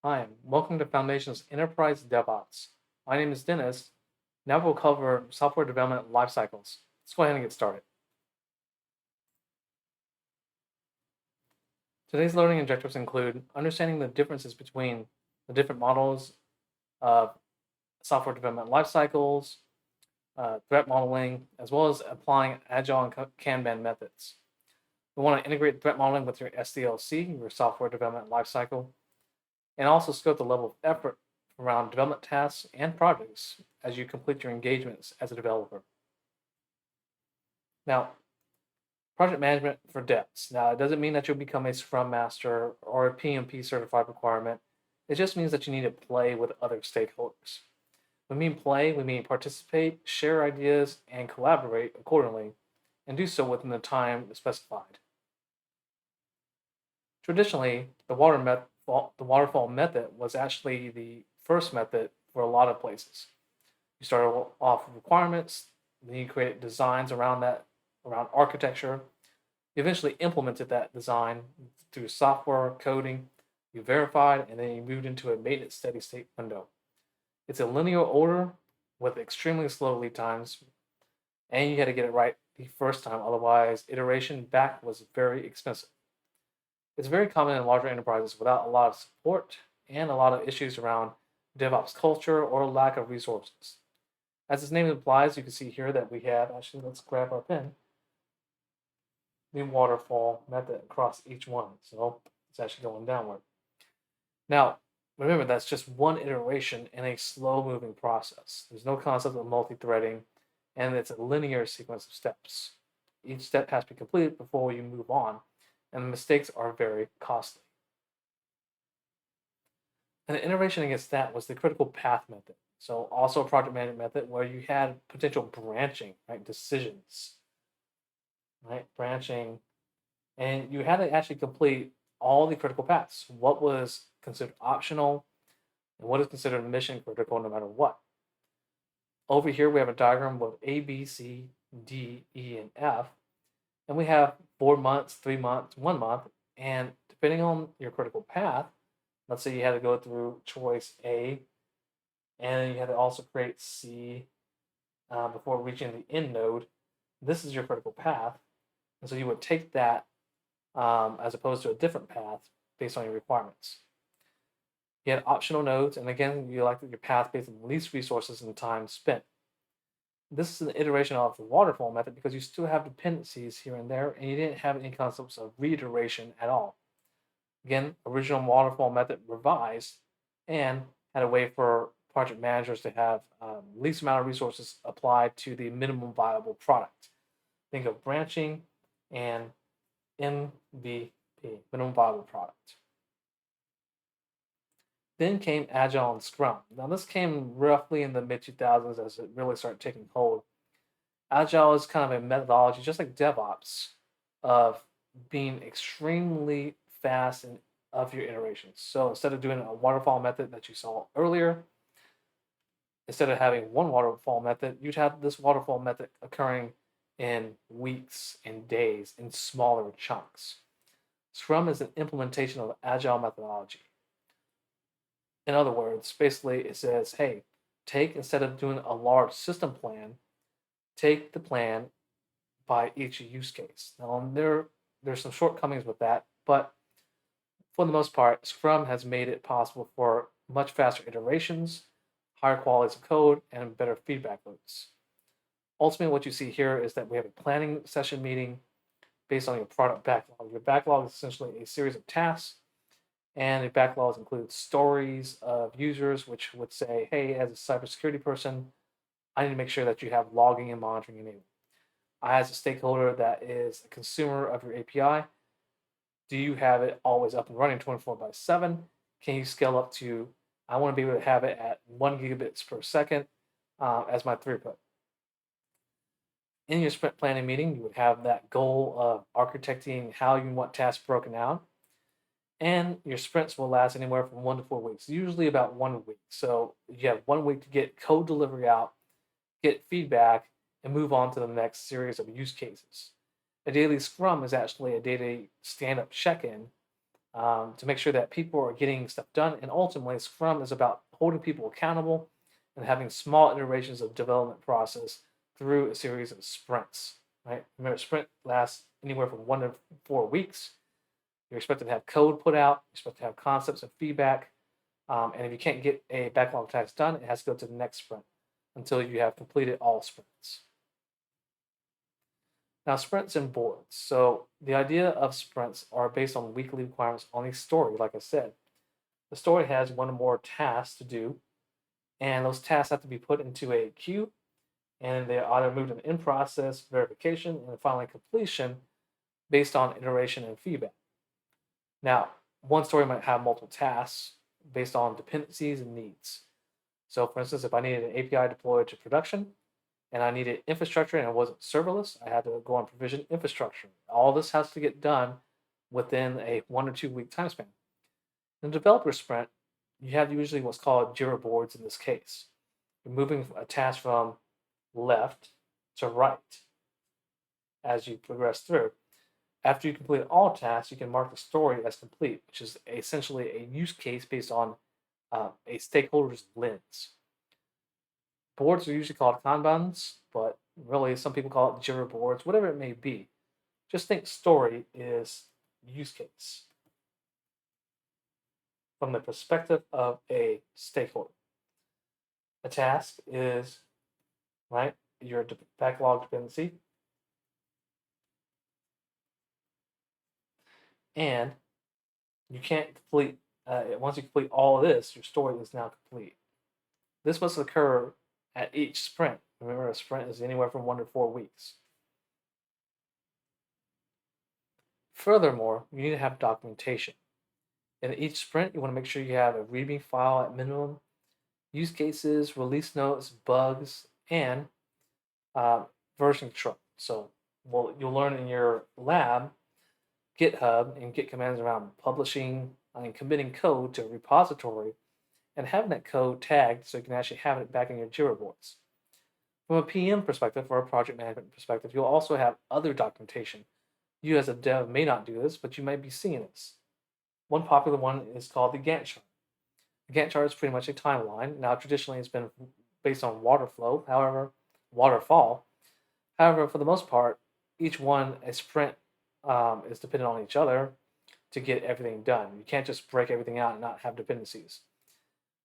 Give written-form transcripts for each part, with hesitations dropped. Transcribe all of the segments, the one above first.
Hi, and welcome to Foundations Enterprise DevOps. My name is Dennis. Now we'll cover software development lifecycles. Let's go ahead and get started. Today's learning objectives include understanding the differences between the different models of software development lifecycles, threat modeling, as well as applying agile and Kanban methods. We want to integrate threat modeling with your SDLC, your software development lifecycle, and also scope the level of effort around development tasks and projects as you complete your engagements as a developer. Now, project management for devs. Now, it doesn't mean that you'll become a Scrum Master or a PMP certified requirement. It just means that you need to play with other stakeholders. When we mean play, we mean participate, share ideas, and collaborate accordingly, and do so within the time specified. Traditionally, the waterfall method was actually the first method for a lot of places. You started off with requirements, then you created designs around that, around architecture. You eventually implemented that design through software coding, you verified, and then you moved into a maintenance steady state window. It's a linear order with extremely slow lead times, and you had to get it right the first time, otherwise, iteration back was very expensive. It's very common in larger enterprises without a lot of support and a lot of issues around DevOps culture or lack of resources. As its name implies, you can see here that we have, actually, let's grab our pen, the waterfall method across each one. So it's actually going downward. Now, remember, that's just one iteration in a slow moving process. There's no concept of multi threading, and it's a linear sequence of steps. Each step has to be completed before you move on, and the mistakes are very costly. And the iteration against that was the critical path method. So also a project management method where you had potential branching, right? Decisions, right? Branching, and you had to actually complete all the critical paths. What was considered optional and what is considered mission critical no matter what. Over here, we have a diagram with A, B, C, D, E, and F. And we have 4 months, 3 months, 1 month. And depending on your critical path, let's say you had to go through choice A, and you had to also create C before reaching the end node. This is your critical path. And so you would take that as opposed to a different path based on your requirements. You had optional nodes, and again, you elected your path based on the least resources and time spent. This is an iteration of the waterfall method because you still have dependencies here and there, and you didn't have any concepts of reiteration at all. Again, original waterfall method revised and had a way for project managers to have least amount of resources applied to the minimum viable product. Think of branching and MVP, minimum viable product. Then came Agile and Scrum. Now, this came roughly in the mid 2000s as it really started taking hold. Agile is kind of a methodology, just like DevOps, of being extremely fast and of your iterations. So instead of doing a waterfall method that you saw earlier, instead of having one waterfall method, you'd have this waterfall method occurring in weeks and days in smaller chunks. Scrum is an implementation of Agile methodology. In other words, basically it says, hey, instead of doing a large system plan, take the plan by each use case. Now, there's some shortcomings with that, but for the most part, Scrum has made it possible for much faster iterations, higher qualities of code, and better feedback loops. Ultimately, what you see here is that we have a planning session meeting based on your product backlog. Your backlog is essentially a series of tasks, and the backlogs include stories of users, which would say, hey, as a cybersecurity person, I need to make sure that you have logging and monitoring enabled. I, as a stakeholder that is a consumer of your API, do you have it always up and running 24/7? Can you scale up to, I want to be able to have it at 1 gigabits per second as my throughput? In your sprint planning meeting, you would have that goal of architecting how you want tasks broken out. And your sprints will last anywhere from 1 to 4 weeks, usually about 1 week. So you have 1 week to get code delivery out, get feedback, and move on to the next series of use cases. A daily scrum is actually a daily stand-up check-in to make sure that people are getting stuff done. And ultimately, Scrum is about holding people accountable and having small iterations of development process through a series of sprints. Right? Remember, sprint lasts anywhere from 1 to 4 weeks. You're expected to have code put out. You're supposed to have concepts and feedback. And if you can't get a backlog task done, it has to go to the next sprint until you have completed all sprints. Now, sprints and boards. So the idea of sprints are based on weekly requirements on a story, like I said. The story has one or more tasks to do, and those tasks have to be put into a queue, and they're either moved in process, verification, and finally completion based on iteration and feedback. Now, one story might have multiple tasks based on dependencies and needs. So, for instance, if I needed an API deployed to production and I needed infrastructure and it wasn't serverless, I had to go and provision infrastructure. All this has to get done within a 1 or 2 week time span. In the developer sprint, you have usually what's called Jira boards in this case. You're moving a task from left to right as you progress through. After you complete all tasks, you can mark the story as complete, which is essentially a use case based on a stakeholder's lens. Boards are usually called Kanbans, but really some people call it Jira boards, whatever it may be. Just think story is use case from the perspective of a stakeholder. A task is, right, your backlog dependency. And you can't complete, once you complete all of this, your story is now complete. This must occur at each sprint. Remember, a sprint is anywhere from 1 to 4 weeks. Furthermore, you need to have documentation. In each sprint, you want to make sure you have a README file at minimum, use cases, release notes, bugs, and version control. So, you'll learn in your lab, GitHub, and Git commands around publishing and committing code to a repository and having that code tagged so you can actually have it back in your Jira boards. From a PM perspective or a project management perspective, you'll also have other documentation. You as a dev may not do this, but you might be seeing this. One popular one is called the Gantt chart. The Gantt chart is pretty much a timeline. Now, traditionally, it's been based on waterfall. However, for the most part, each one, a sprint, is dependent on each other to get everything done. You can't just break everything out and not have dependencies.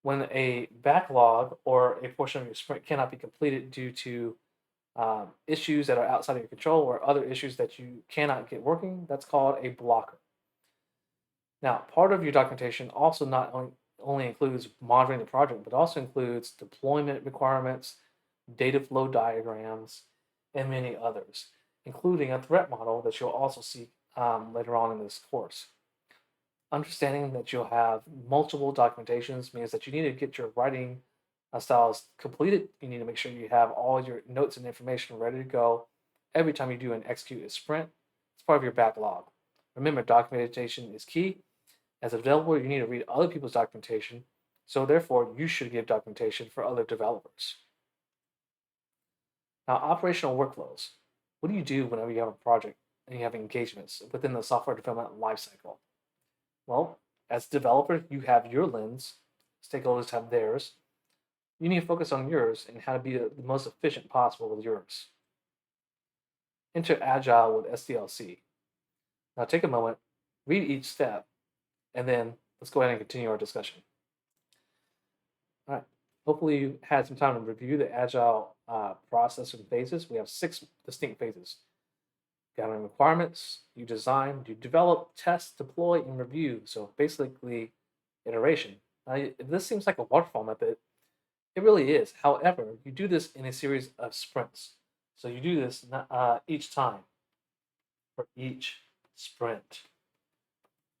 When a backlog or a portion of your sprint cannot be completed due to issues that are outside of your control or other issues that you cannot get working, that's called a blocker. Now, part of your documentation also not only includes monitoring the project, but also includes deployment requirements, data flow diagrams, and many others, including a threat model that you'll also see later on in this course. Understanding that you'll have multiple documentations means that you need to get your writing styles completed. You need to make sure you have all your notes and information ready to go every time you do and execute a sprint. It's part of your backlog. Remember, documentation is key. As a developer, you need to read other people's documentation, so therefore you should give documentation for other developers. Now, operational workflows. What do you do whenever you have a project and you have engagements within the software development lifecycle? Well, as a developer, you have your lens, stakeholders have theirs. You need to focus on yours and how to be the most efficient possible with yours. Enter Agile with SDLC. Now take a moment, read each step, and then let's go ahead and continue our discussion. All right. Hopefully you had some time to review the Agile process and phases. We have 6 distinct phases. Gathering requirements, you design, you develop, test, deploy, and review. So basically, iteration. Now, this seems like a waterfall method. It really is. However, you do this in a series of sprints. So you do this each time for each sprint.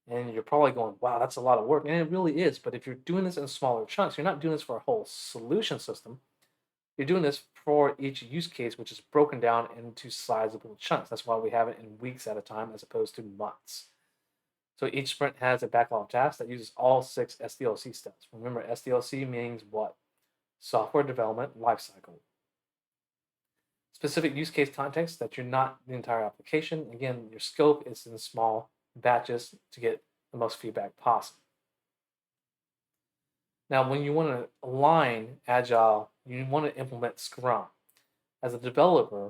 And you're probably going, wow, that's a lot of work. And it really is. But if you're doing this in smaller chunks, you're not doing this for a whole solution system. You're doing this for each use case, which is broken down into sizable chunks. That's why we have it in weeks at a time as opposed to months. So each sprint has a backlog task that uses all 6 SDLC steps. Remember, SDLC means what? Software development lifecycle. Specific use case context that you're not the entire application. Again, your scope is in small batches to get the most feedback possible. Now, when you want to align Agile, you want to implement Scrum. As a developer,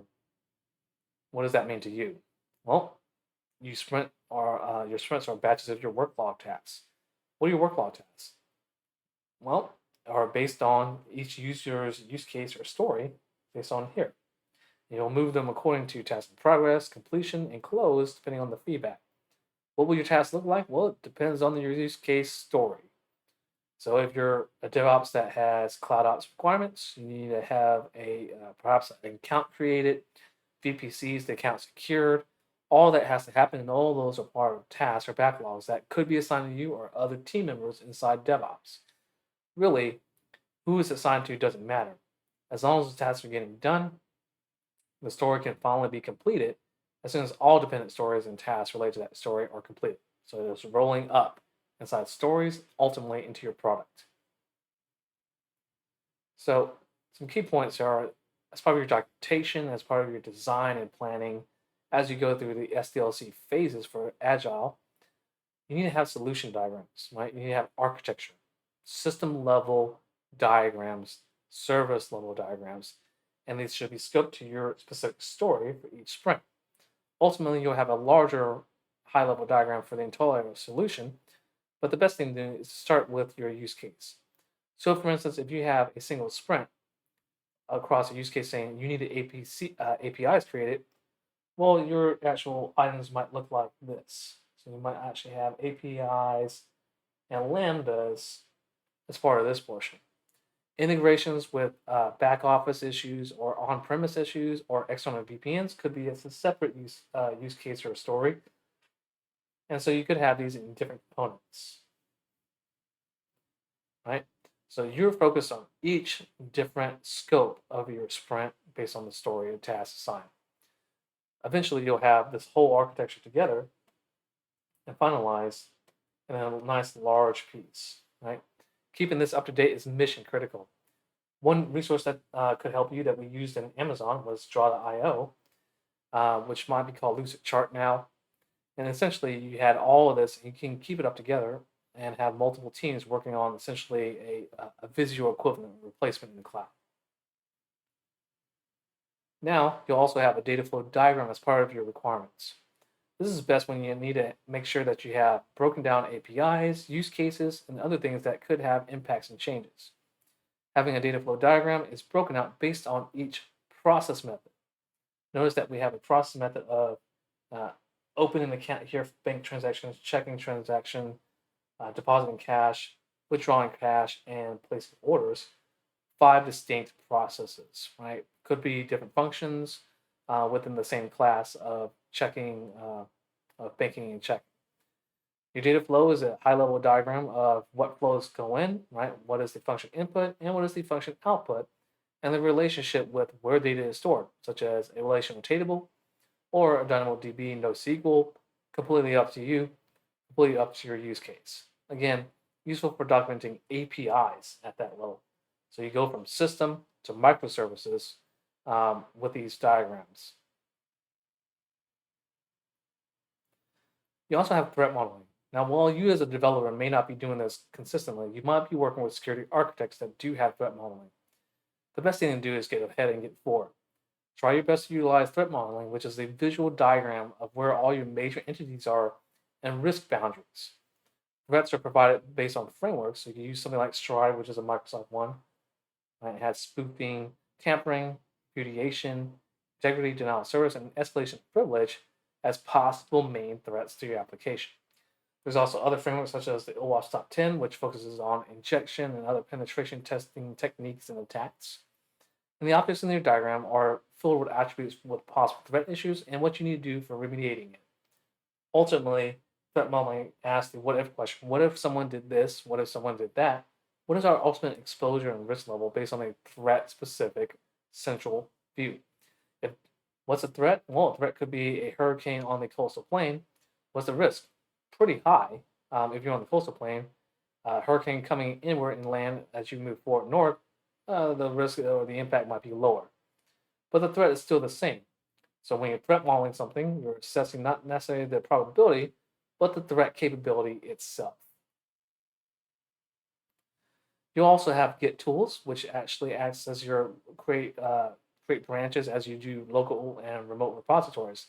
what does that mean to you? Well, your sprints are batches of your work log tasks. What are your work log tasks? Well, are based on each user's use case or story based on here. You'll move them according to task in progress, completion, and close, depending on the feedback. What will your tasks look like? Well, it depends on your use case story. So if you're a DevOps that has cloud ops requirements, you need to have perhaps an account created, VPCs, the account secured. All that has to happen, and all those are part of tasks or backlogs that could be assigned to you or other team members inside DevOps. Really, who is assigned to doesn't matter. As long as the tasks are getting done, the story can finally be completed as soon as all dependent stories and tasks related to that story are completed. So it's rolling up inside stories, ultimately into your product. So some key points are, as part of your documentation, as part of your design and planning, as you go through the SDLC phases for Agile, you need to have solution diagrams, right? You need to have architecture, system level diagrams, service level diagrams, and these should be scoped to your specific story for each sprint. Ultimately, you'll have a larger high level diagram for the entire solution, but the best thing to do is start with your use case. So, for instance, if you have a single sprint across a use case saying you need the APIs created, well, your actual items might look like this. So you might actually have APIs and lambdas as part of this portion. Integrations with back office issues or on-premise issues or external VPNs could be as a separate use case or story. And so you could have these in different components, right? So you're focused on each different scope of your sprint based on the story and task assigned. Eventually, you'll have this whole architecture together and finalized in a nice large piece, right? Keeping this up to date is mission critical. One resource that could help you that we used in Amazon was Draw.io, which might be called Lucid Chart now. And essentially, you had all of this, and you can keep it up together and have multiple teams working on essentially a Visio equivalent replacement in the cloud. Now, you'll also have a data flow diagram as part of your requirements. This is best when you need to make sure that you have broken down APIs, use cases, and other things that could have impacts and changes. Having a data flow diagram is broken out based on each process method. Notice that we have a process method of opening the account here for bank transactions, checking transaction, depositing cash, withdrawing cash, and placing orders. 5 distinct processes, right? Could be different functions within the same class of checking, of banking and checking. Your data flow is a high-level diagram of what flows go in, right? What is the function input and what is the function output, and the relationship with where data is stored, such as a relational table or a DynamoDB NoSQL, completely up to you, completely up to your use case. Again, useful for documenting APIs at that level. So you go from system to microservices with these diagrams. You also have threat modeling. Now, while you as a developer may not be doing this consistently, you might be working with security architects that do have threat modeling. The best thing to do is get ahead and get forward. Try your best to utilize threat modeling, which is a visual diagram of where all your major entities are and risk boundaries. Threats are provided based on frameworks, so you can use something like Stride, which is a Microsoft one. It has spoofing, tampering, repudiation, integrity, denial of service, and escalation of privilege as possible main threats to your application. There's also other frameworks such as the OWASP Top 10, which focuses on injection and other penetration testing techniques and attacks. And the objects in your diagram are filled with attributes with possible threat issues and what you need to do for remediating it. Ultimately, threat modeling asks the what if question. What if someone did this? What if someone did that? What is our ultimate exposure and risk level based on a threat specific central view? If what's a threat? Well, a threat could be a hurricane on the coastal plain. What's the risk? Pretty high if you're on the coastal plain. Hurricane coming inward and land as you move forward north, the risk or the impact might be lower. But the threat is still the same. So when you're threat modeling something, you're assessing not necessarily the probability, but the threat capability itself. You also have Git tools, which actually acts as your create branches as you do local and remote repositories.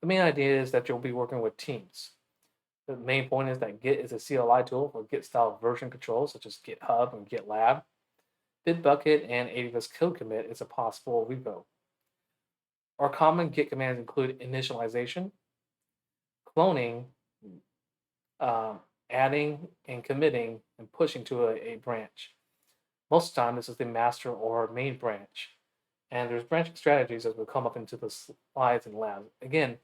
The main idea is that you'll be working with teams. The main point is that Git is a CLI tool for Git style version control, such as GitHub and GitLab. Bitbucket and AWS Code Commit is a possible repo. Our common Git commands include initialization, cloning, um, adding and committing, and pushing to a branch. Most of the time, this is the master or main branch. And there's branching strategies as we'll come up into the slides and labs. Again,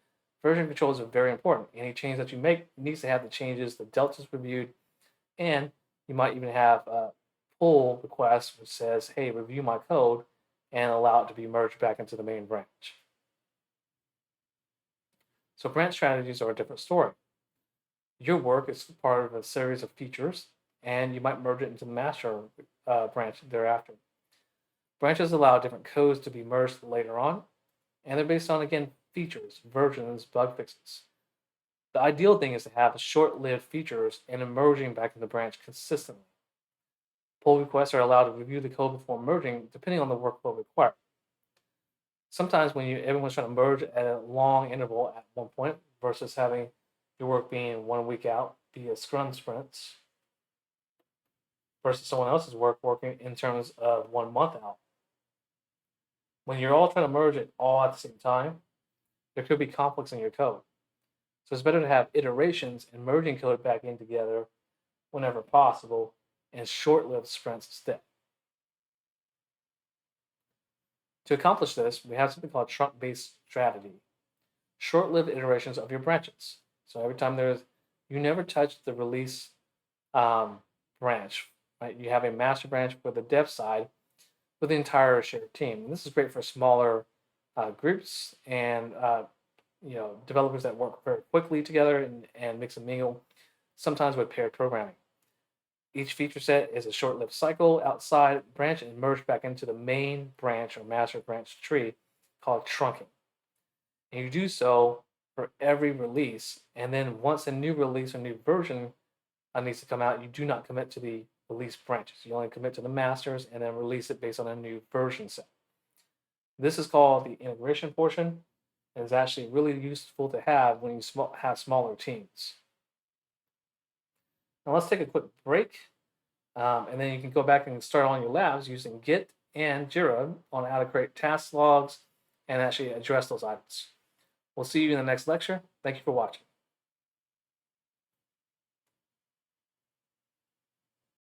version controls are very important. Any change that you make needs to have the changes, the deltas reviewed, and you might even have a pull request which says, hey, review my code and allow it to be merged back into the main branch. So branch strategies are a different story. Your work is part of a series of features, and you might merge it into the master branch thereafter. Branches allow different codes to be merged later on, and they're based on, again, features, versions, bug fixes. The ideal thing is to have short-lived features and merging back in the branch consistently. Pull requests are allowed to review the code before merging, depending on the workflow required. Sometimes when everyone's trying to merge at a long interval at one point versus having your work being 1 week out via Scrum sprints versus someone else's work working in terms of 1 month out. When you're all trying to merge it all at the same time, there could be conflicts in your code. So it's better to have iterations and merging code back in together whenever possible and short-lived sprints instead. To accomplish this, we have something called trunk-based strategy. Short-lived iterations of your branches. So every time you never touch the release branch, right? You have a master branch for the dev side with the entire shared team. And this is great for smaller groups and developers that work very quickly together and mix and mingle, sometimes with paired programming. Each feature set is a short-lived cycle outside branch and merged back into the main branch or master branch tree called trunking. And you do so for every release. And then once a new release or new version needs to come out, you do not commit to the release branches. You only commit to the masters and then release it based on a new version set. This is called the integration portion, and it's actually really useful to have when you have smaller teams. Now let's take a quick break, and then you can go back and start on your labs using Git and Jira on how to create task logs and actually address those items. We'll see you in the next lecture. Thank you for watching.